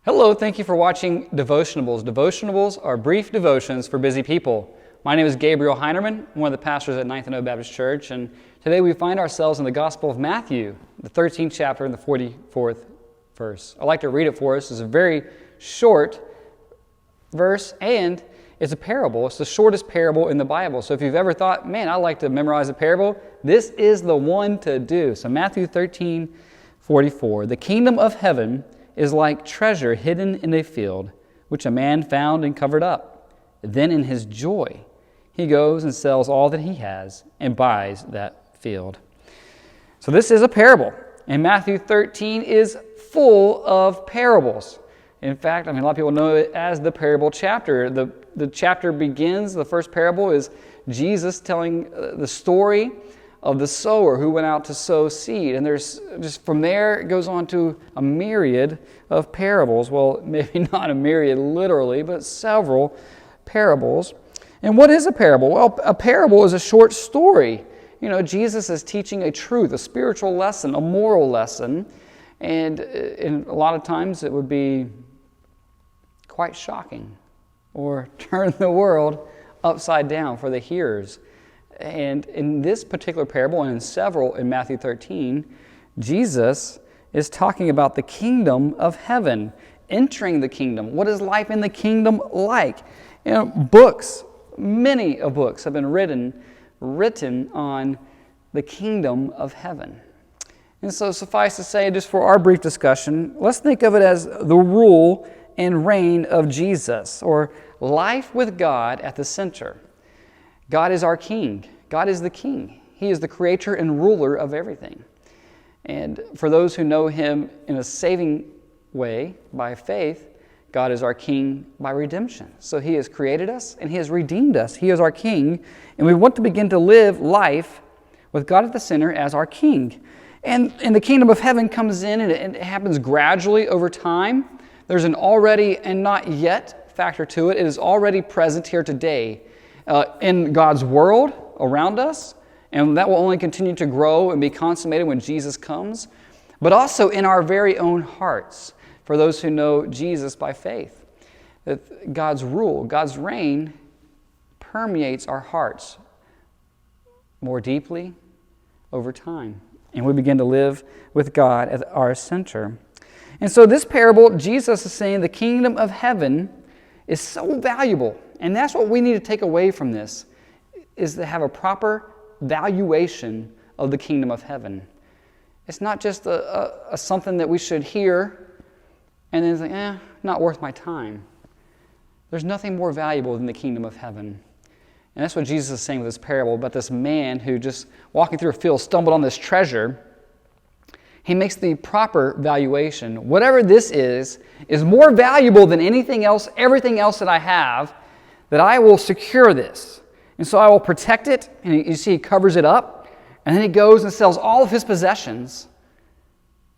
Hello, thank you for watching Devotionables. Devotionables are brief devotions for busy people. My name is Gabriel Hinerman, one of the pastors at 9th and O Baptist Church, and today we find ourselves in the Gospel of Matthew, the 13th chapter and the 44th verse. I'd like to read it for us. It's a very short verse, and it's a parable. It's the shortest parable in the Bible. So if you've ever thought, man, I'd like to memorize a parable, this is the one to do. So Matthew 13:44, the kingdom of heaven is like treasure hidden in a field, which a man found and covered up. Then in his joy, he goes and sells all that he has and buys that field. So this is a parable, and Matthew 13 is full of parables. In fact, a lot of people know it as the parable chapter. The chapter begins, the first parable is Jesus telling the story of the sower who went out to sow seed. And there's just from there, it goes on to a myriad of parables. Well, maybe not a myriad literally, but several parables. And what is a parable? Well, a parable is a short story. Jesus is teaching a truth, a spiritual lesson, a moral lesson. And a lot of times it would be quite shocking or turn the world upside down for the hearers. And in this particular parable, and in several in Matthew 13, Jesus is talking about the kingdom of heaven, entering the kingdom. What is life in the kingdom like? Books, many of books have been written on the kingdom of heaven. And so suffice to say, just for our brief discussion, let's think of it as the rule and reign of Jesus, or life with God at the center. God is our king. God is the king. He is the creator and ruler of everything. And for those who know Him in a saving way by faith, God is our king by redemption. So He has created us and He has redeemed us. He is our king, and we want to begin to live life with God at the center as our king. And the kingdom of heaven comes in, and it happens gradually over time. There's an already and not yet factor to it. It is already present here today in God's world around us, and that will only continue to grow and be consummated when Jesus comes, but also in our very own hearts for those who know Jesus by faith. That God's rule, God's reign permeates our hearts more deeply over time, and we begin to live with God at our center. And so this parable, Jesus is saying the kingdom of heaven is so valuable. And that's what we need to take away from this, is to have a proper valuation of the kingdom of heaven. It's not just a something that we should hear and then think, not worth my time. There's nothing more valuable than the kingdom of heaven. And that's what Jesus is saying with this parable about this man who just walking through a field stumbled on this treasure. He makes the proper valuation. Whatever this is more valuable than anything else, everything else that I have, that I will secure this. And so I will protect it, and you see he covers it up, and then he goes and sells all of his possessions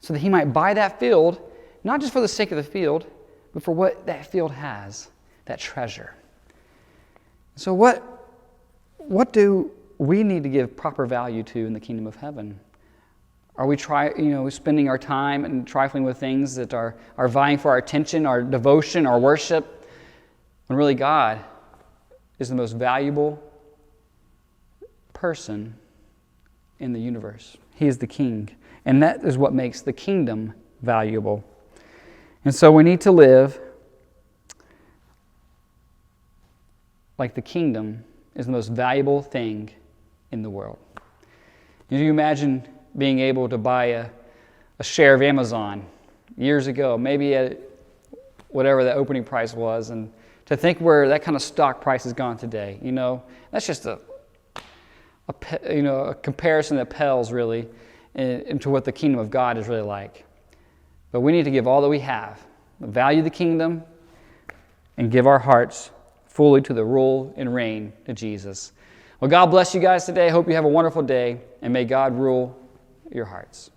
so that he might buy that field, not just for the sake of the field, but for what that field has, that treasure. So what do we need to give proper value to in the kingdom of heaven? Are we spending our time and trifling with things that are vying for our attention, our devotion, our worship, when really God is the most valuable person in the universe? He is the king, and that is what makes the kingdom valuable. And so we need to live like the kingdom is the most valuable thing in the world. Can you imagine being able to buy a share of Amazon years ago, maybe at whatever the opening price was, and to think where that kind of stock price has gone today? That's just a comparison that pales really into what the kingdom of God is really like. But we need to give all that we have, value the kingdom, and give our hearts fully to the rule and reign of Jesus. Well, God bless you guys today. Hope you have a wonderful day, and may God rule your hearts.